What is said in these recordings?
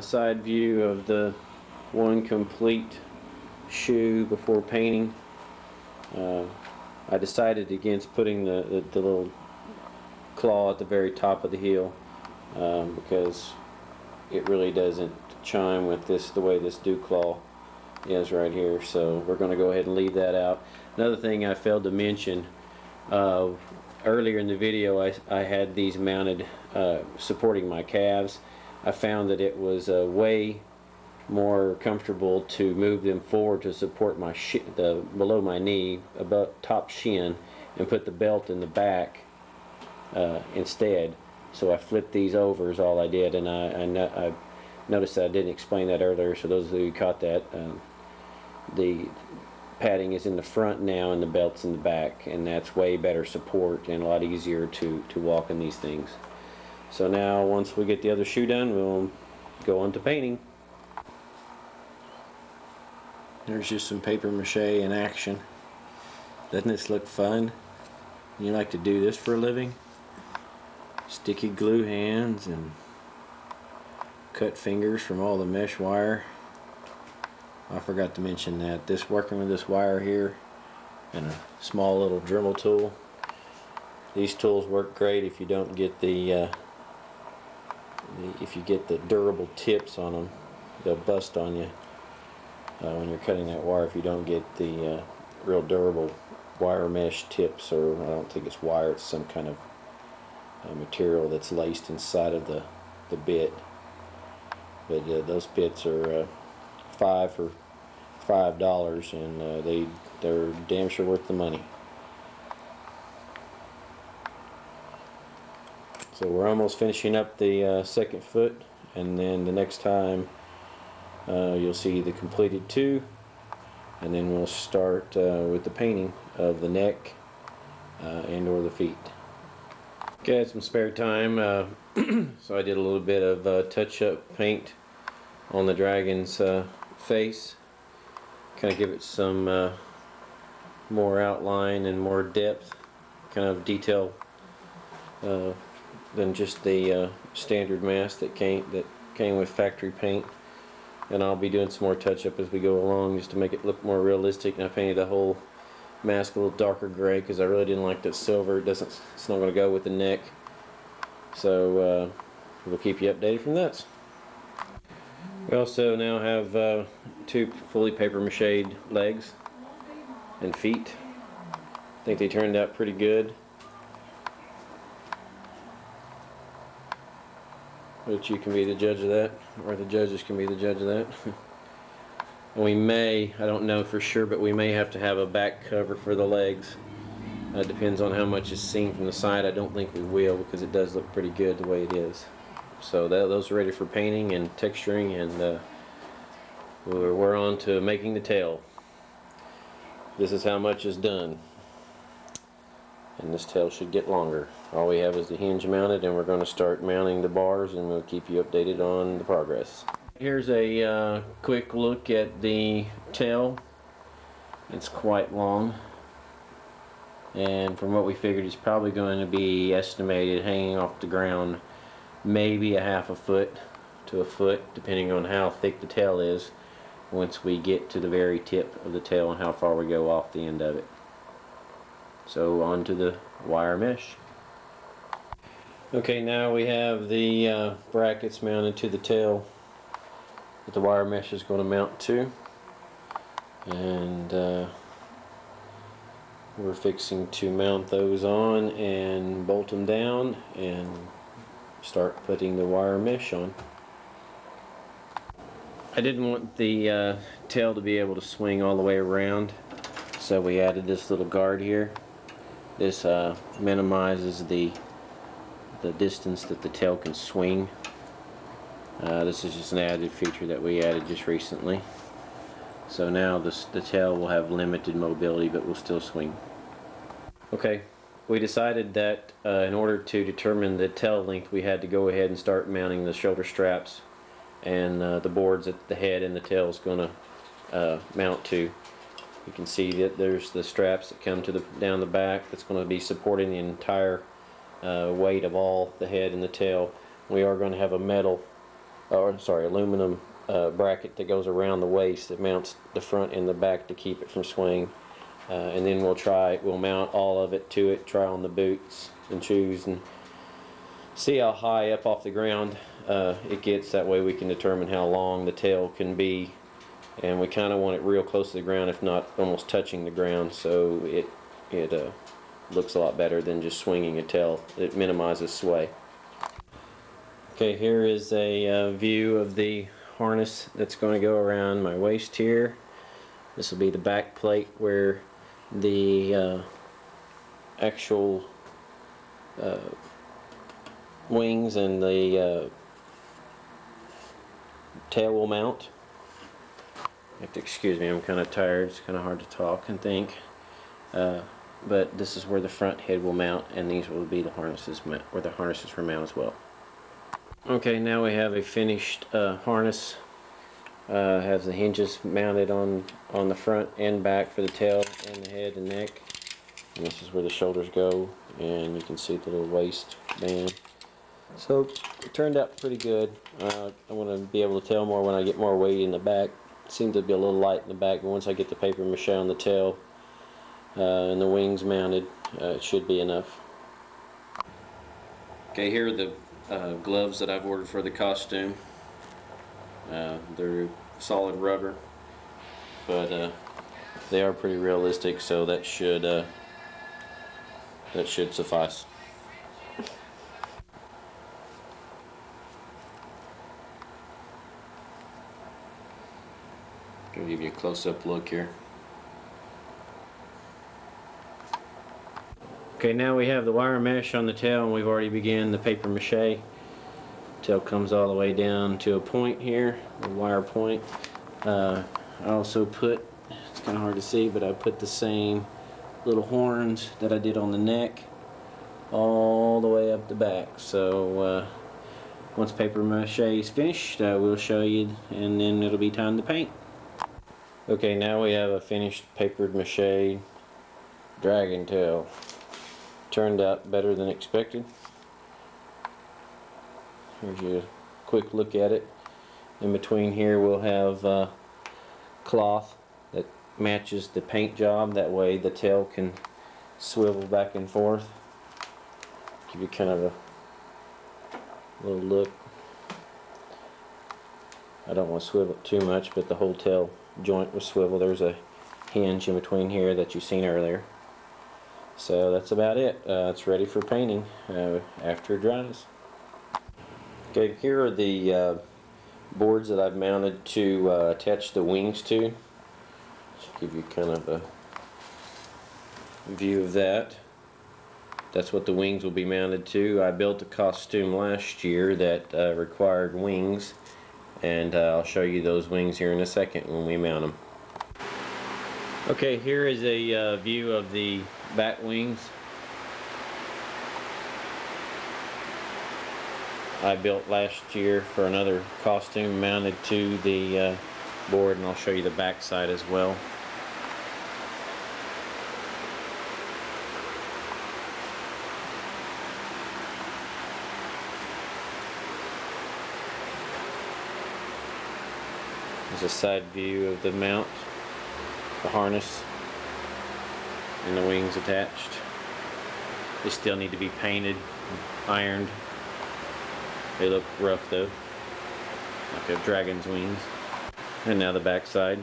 Side view of the one complete shoe before painting. I decided against putting the little claw at the very top of the heel because it really doesn't chime with the way this dew claw is right here. So we're going to go ahead and leave that out. Another thing I failed to mention, earlier in the video I had these mounted supporting my calves. I found that it was way more comfortable to move them forward to support my below my knee, above top shin, and put the belt in the back instead. So I flipped these over is all I did, and I noticed that I didn't explain that earlier, so those of you who caught that, the padding is in the front now and the belt's in the back, and that's way better support and a lot easier to walk in these things. So now once we get the other shoe done, we'll go on to painting. There's just some paper mache in action. Doesn't this look fun? You like to do this for a living? Sticky glue hands and cut fingers from all the mesh wire. I forgot to mention that working with this wire here and a small little Dremel tool. These tools work great if you don't get if you get the durable tips on them. They'll bust on you when you're cutting that wire if you don't get the real durable wire mesh tips, or I don't think it's wire, it's some kind of material that's laced inside of the bit. But those bits are $5 for $5, and they're damn sure worth the money. So we're almost finishing up the second foot, and then the next time you'll see the completed two, and then we'll start with the painting of the neck and or the feet. Okay, I had some spare time, so I did a little bit of touch-up paint on the dragon's face, kind of give it some more outline and more depth, kind of detail than just the standard mask that came with factory paint. And I'll be doing some more touch-up as we go along just to make it look more realistic. And I painted the whole mask a little darker gray because I really didn't like that silver. It's not going to go with the neck. So we'll keep you updated from that. We also now have two fully paper mache legs and feet. I think they turned out pretty good. But you can be the judge of that, or the judges can be the judge of that. And we may, I don't know for sure, but we may have to have a back cover for the legs. It depends on how much is seen from the side. I don't think we will, because it does look pretty good the way it is. So those are ready for painting and texturing, and we're on to making the tail. This is how much is done. And this tail should get longer. All we have is the hinge mounted, and we're going to start mounting the bars, and we'll keep you updated on the progress. Here's a quick look at the tail. It's quite long, and from what we figured, it's probably going to be estimated hanging off the ground maybe a half a foot to a foot, depending on how thick the tail is once we get to the very tip of the tail and how far we go off the end of it. So on to the wire mesh. Okay, now we have the brackets mounted to the tail that the wire mesh is going to mount to, and we're fixing to mount those on and bolt them down and start putting the wire mesh on. I didn't want the tail to be able to swing all the way around, so we added this little guard here. This minimizes the distance that the tail can swing. This is just an added feature that we added just recently. So now the tail will have limited mobility, but will still swing. Okay, we decided that in order to determine the tail length, we had to go ahead and start mounting the shoulder straps and the boards that the head and the tail is going to mount to. You can see that there's the straps that come to down the back that's going to be supporting the entire weight of all the head and the tail. We are going to have a metal or sorry, aluminum bracket that goes around the waist that mounts the front and the back to keep it from swaying. And then we'll mount all of it to it, try on the boots and shoes, and see how high up off the ground it gets. That way we can determine how long the tail can be, and we kind of want it real close to the ground, if not almost touching the ground, so it looks a lot better than just swinging a tail. It minimizes sway. Okay, here is a view of the harness that's going to go around my waist here. This will be the back plate where the actual wings and the tail will mount. You have to excuse me, I'm kind of tired. It's kind of hard to talk and think. But this is where the front head will mount, and these will be the harnesses where the harnesses will mount as well. Okay, now we have a finished harness. Has the hinges mounted on the front and back for the tail and the head and neck. And this is where the shoulders go, and you can see the little waistband. So it turned out pretty good. I want to be able to tell more when I get more weight in the back. It seemed to be a little light in the back, but once I get the paper mache on the tail and the wings mounted, it should be enough. Okay, here are the gloves that I've ordered for the costume. They're solid rubber, but they are pretty realistic, so that should suffice. I'll give you a close-up look here. Okay, now we have the wire mesh on the tail, and we've already began the paper mache. Tail comes all the way down to a point here, a wire point. I also put, it's kind of hard to see, but I put the same little horns that I did on the neck all the way up the back. So once paper mache is finished, we'll show you, and then it'll be time to paint. Okay, now we have a finished papered mache dragon tail. Turned out better than expected. Here's a quick look at it. In between here we'll have cloth that matches the paint job. That way the tail can swivel back and forth. Give you kind of a little look. I don't want to swivel it too much, but the whole tail joint will swivel. There's a hinge in between here that you've seen earlier. So that's about it. It's ready for painting after it dries. Okay, here are the boards that I've mounted to attach the wings to. Just give you kind of a view of that. That's what the wings will be mounted to. I built a costume last year that required wings, and I'll show you those wings here in a second when we mount them. Okay, here is a view of the back wings. I built last year for another costume, mounted to the board, and I'll show you the back side as well. There's a side view of the mount, the harness, and the wings attached. They still need to be painted, ironed. They look rough though, like a dragon's wings. And now the back side.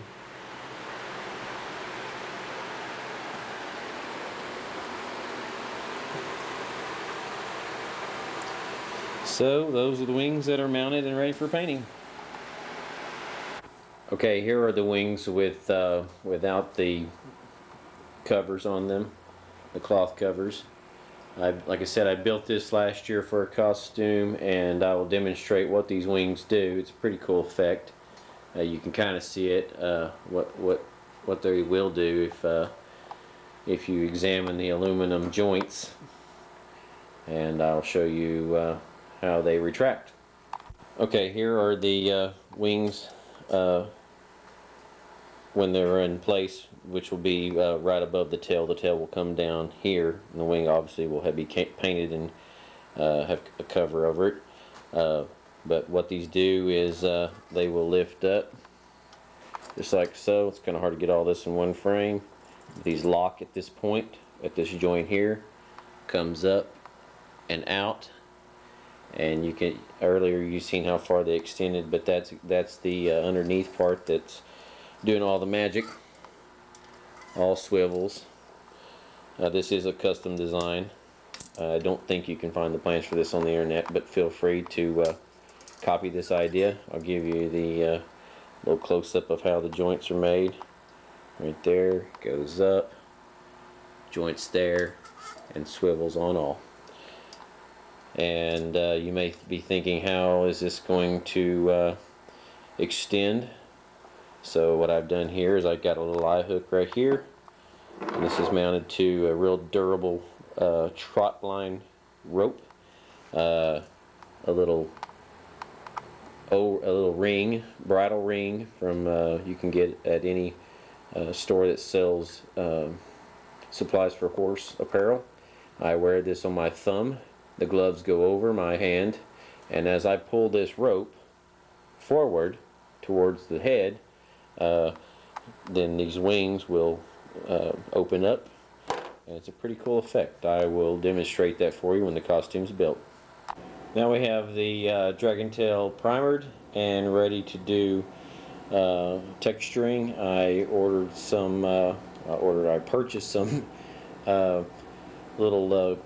So those are the wings that are mounted and ready for painting. Okay, here are the wings with without the covers on them, the cloth covers. Like I said, I built this last year for a costume, and I will demonstrate what these wings do. It's a pretty cool effect. You can kind of see it, what they will do if you examine the aluminum joints, and I'll show you how they retract. Okay, here are the wings when they're in place, which will be right above the tail. The tail will come down here, and the wing obviously will be painted and have a cover over it. But what these do is they will lift up just like so. It's kind of hard to get all this in one frame. These lock at this point, at this joint here, comes up and out, and you can, earlier you seen how far they extended, but that's the underneath part that's doing all the magic. All swivels. This is a custom design. I don't think you can find the plans for this on the internet, but feel free to copy this idea. I'll give you the little close-up of how the joints are made. Right there, goes up, joints there, and swivels on all. And you may be thinking, how is this going to extend? So what I've done here is I've got a little eye hook right here, and this is mounted to a real durable trot line rope, a little ring, bridle ring from you can get at any store that sells supplies for horse apparel. I wear this on my thumb. The gloves go over my hand, and as I pull this rope forward towards the head, then these wings will open up, and it's a pretty cool effect. I will demonstrate that for you when the costume's built. Now we have the dragon tail primered and ready to do texturing. I ordered some, I purchased some little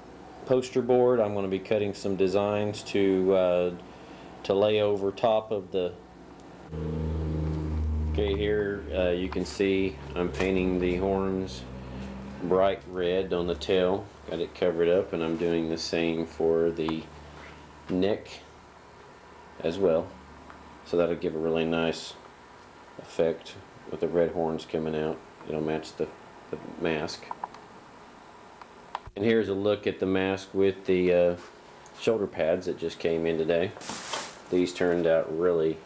poster board. I'm going to be cutting some designs to lay over top of the. Okay, here you can see I'm painting the horns bright red on the tail. Got it covered up, and I'm doing the same for the neck as well. So that'll give a really nice effect with the red horns coming out. It'll match the mask. And here's a look at the mask with the shoulder pads that just came in today. These turned out really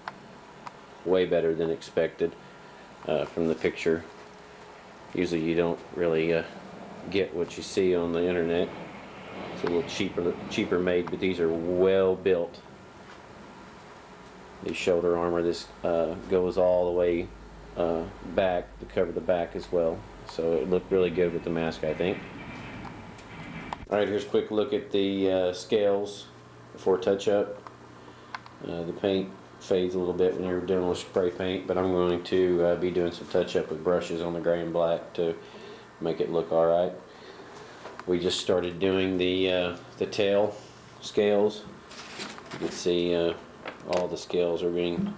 way better than expected from the picture. Usually you don't really get what you see on the internet. It's a little cheaper made, but these are well built. The shoulder armor, this goes all the way back to cover the back as well. So it looked really good with the mask, I think. Alright, here's a quick look at the scales before touch-up. The paint fades a little bit when you're doing with spray paint, but I'm going to be doing some touch-up with brushes on the gray and black to make it look alright. We just started doing the tail scales. You can see all the scales are being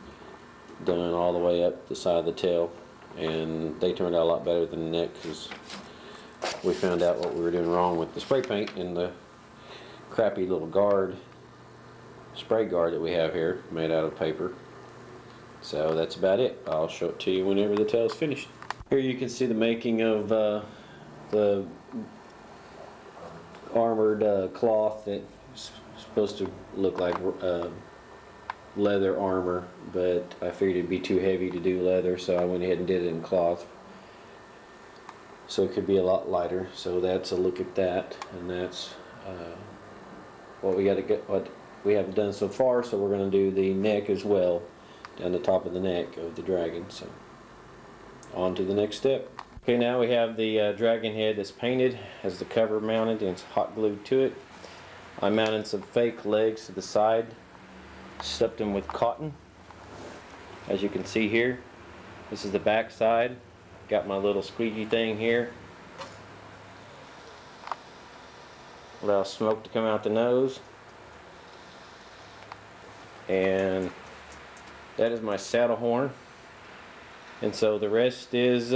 done all the way up the side of the tail, and they turned out a lot better than the neck because we found out what we were doing wrong with the spray paint and the crappy little spray guard that we have here made out of paper. So that's about it. I'll show it to you whenever the tail is finished. Here you can see the making of the armored cloth that's supposed to look like leather armor, but I figured it'd be too heavy to do leather, so I went ahead and did it in cloth, so it could be a lot lighter. So that's a look at that, and that's what we haven't done so far. So we're going to do the neck as well, down the top of the neck of the dragon. So on to the next step. Okay, now we have the dragon head that's painted, has the cover mounted, and it's hot glued to it. I mounted some fake legs to the side, stuffed them with cotton, as you can see here. This is the back side. Got my little squeegee thing here. Allow smoke to come out the nose. And that is my saddle horn. And so the rest is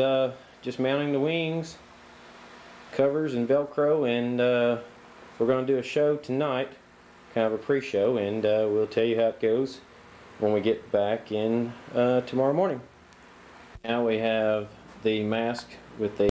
just mounting the wings, covers, and Velcro. And we're going to do a show tonight, kind of a pre-show, and we'll tell you how it goes when we get back in tomorrow morning. Now we have the mask with a